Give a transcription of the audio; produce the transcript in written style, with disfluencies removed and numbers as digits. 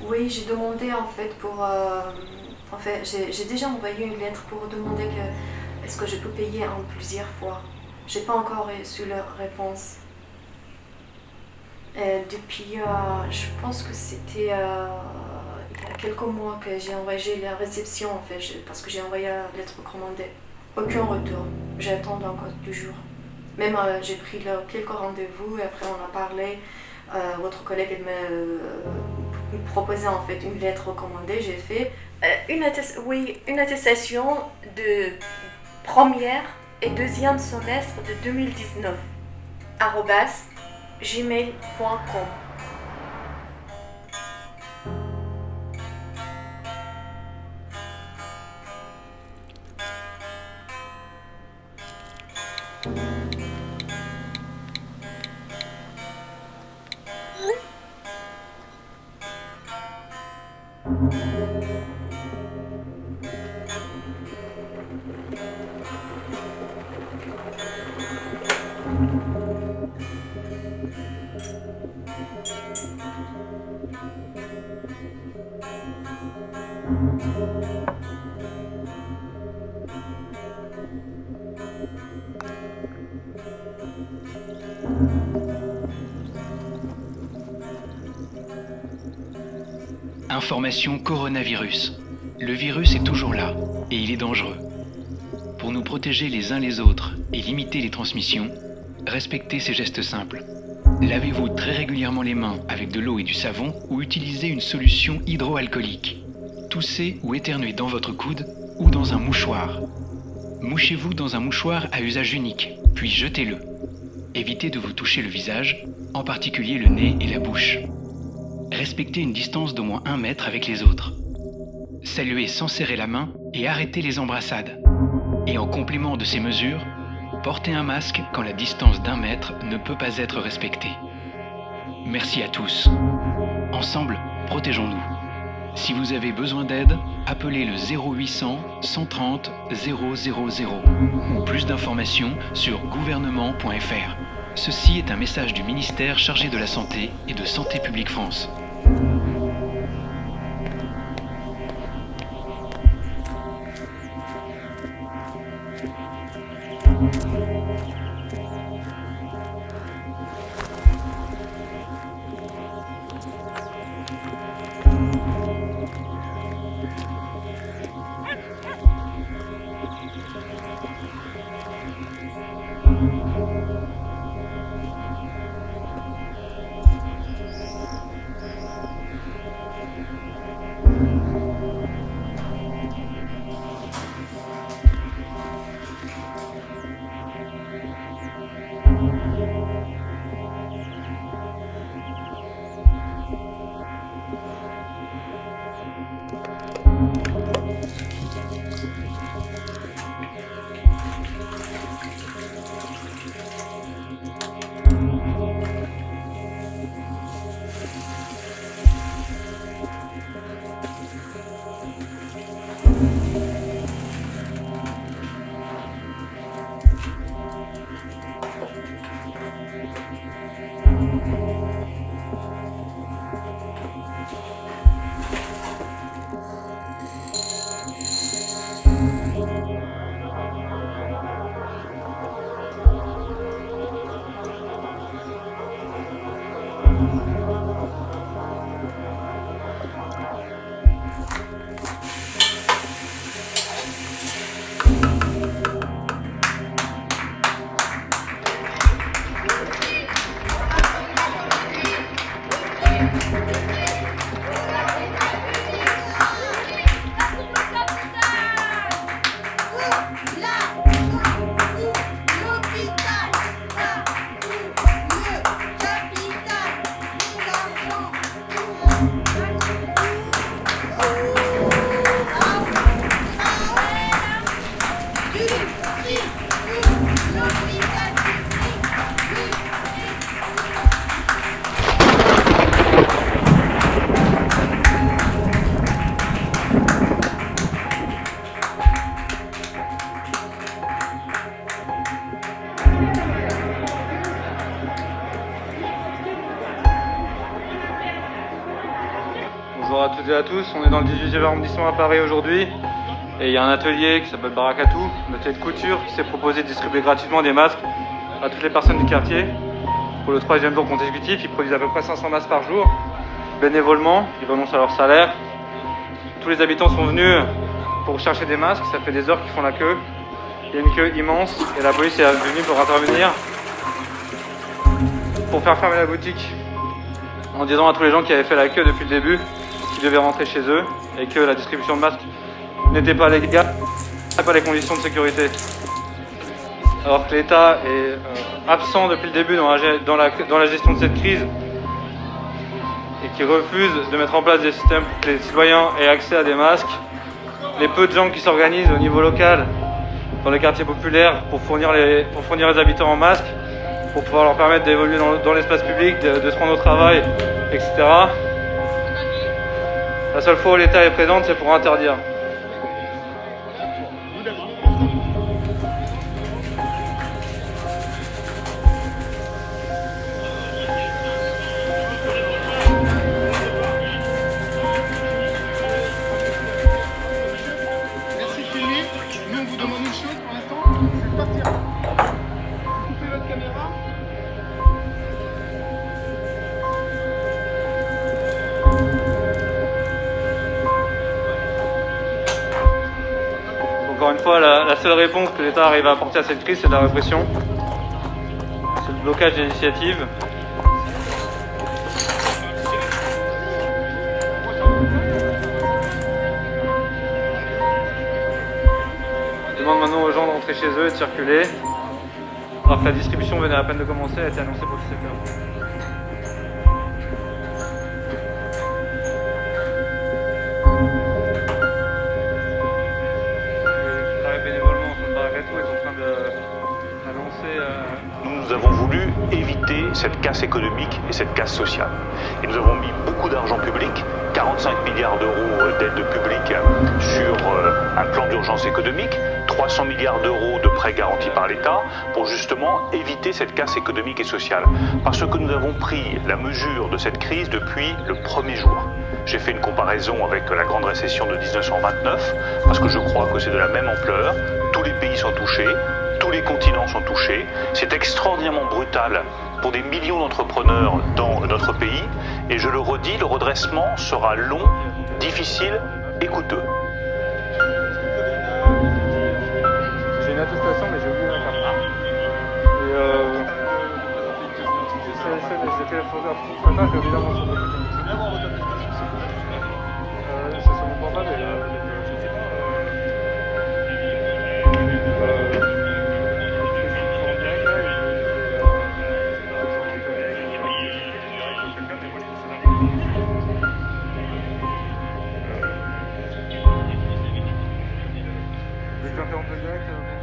Oui, j'ai demandé en fait pour. En fait, j'ai déjà envoyé une lettre pour demander que est-ce que je peux payer en plusieurs fois. J'ai pas encore reçu leur réponse. Depuis, je pense que c'était il y a quelques mois que j'ai envoyé la réception en fait, parce que j'ai envoyé la lettre recommandée. Aucun retour. J'attends encore toujours. Même j'ai pris quelques rendez-vous et après on a parlé. Votre collègue elle me proposait en fait une lettre recommandée. J'ai fait une attestation de première et deuxième semestre de 2019 arrobas gmail.com. Information coronavirus. Le virus est toujours là et il est dangereux. Pour nous protéger les uns les autres et limiter les transmissions, respectez ces gestes simples. Lavez-vous très régulièrement les mains avec de l'eau et du savon ou utilisez une solution hydroalcoolique. Toussez ou éternuez dans votre coude ou dans un mouchoir. Mouchez-vous dans un mouchoir à usage unique, puis jetez-le. Évitez de vous toucher le visage, en particulier le nez et la bouche. Respectez une distance d'au moins 1 mètre avec les autres. Saluez sans serrer la main et arrêtez les embrassades. Et en complément de ces mesures, portez un masque quand la distance d'1 mètre ne peut pas être respectée. Merci à tous. Ensemble, protégeons-nous. Si vous avez besoin d'aide, appelez le 0800 130 000 ou plus d'informations sur gouvernement.fr. Ceci est un message du ministère chargé de la Santé et de Santé publique France. Bonjour à toutes et à tous, on est dans le 18e arrondissement à Paris aujourd'hui et il y a un atelier qui s'appelle Barakatou, un atelier de couture qui s'est proposé de distribuer gratuitement des masques à toutes les personnes du quartier. Pour le 3e jour consécutif, ils produisent à peu près 500 masques par jour, bénévolement, ils renoncent à leur salaire. Tous les habitants sont venus pour chercher des masques, ça fait des heures qu'ils font la queue. Il y a une queue immense et la police est venue pour intervenir, pour faire fermer la boutique, en disant à tous les gens qui avaient fait la queue depuis le début qu'ils devaient rentrer chez eux et que la distribution de masques n'était pas légale, pas les conditions de sécurité. Alors que l'État est absent depuis le début dans la gestion de cette crise et qui refuse de mettre en place des systèmes pour que les citoyens aient accès à des masques, les peu de gens qui s'organisent au niveau local dans les quartiers populaires pour fournir les habitants en masques, pour pouvoir leur permettre d'évoluer dans l'espace public, de se rendre au travail, etc. La seule fois où l'État est présent, c'est pour interdire. Merci de filmer. Nous, on vous demande une chose pour l'instant, c'est de partir. Coupez votre caméra. Encore une fois, la seule réponse que l'État arrive à apporter à cette crise, c'est de la répression. C'est le blocage des initiatives. On demande maintenant aux gens de rentrer chez eux et de circuler, alors que la distribution venait à peine de commencer, elle a été annoncée pour 17h. Nous avons voulu éviter cette casse économique et cette casse sociale. Et nous avons mis beaucoup d'argent public, 45 milliards d'euros d'aide publique sur un plan d'urgence économique, 300 milliards d'euros de prêts garantis par l'État pour justement éviter cette casse économique et sociale. Parce que nous avons pris la mesure de cette crise depuis le premier jour. J'ai fait une comparaison avec la grande récession de 1929 parce que je crois que c'est de la même ampleur. Tous les pays sont touchés. Tous les continents sont touchés. C'est extraordinairement brutal pour des millions d'entrepreneurs dans notre pays. Et je le redis, le redressement sera long, difficile et coûteux. J'ai une attestation, mais j'ai oublié la carte. Et j'ai fait la photographie ce matin, j'ai oublié la mention de c'est sur mon portable et je vais interrompre le direct.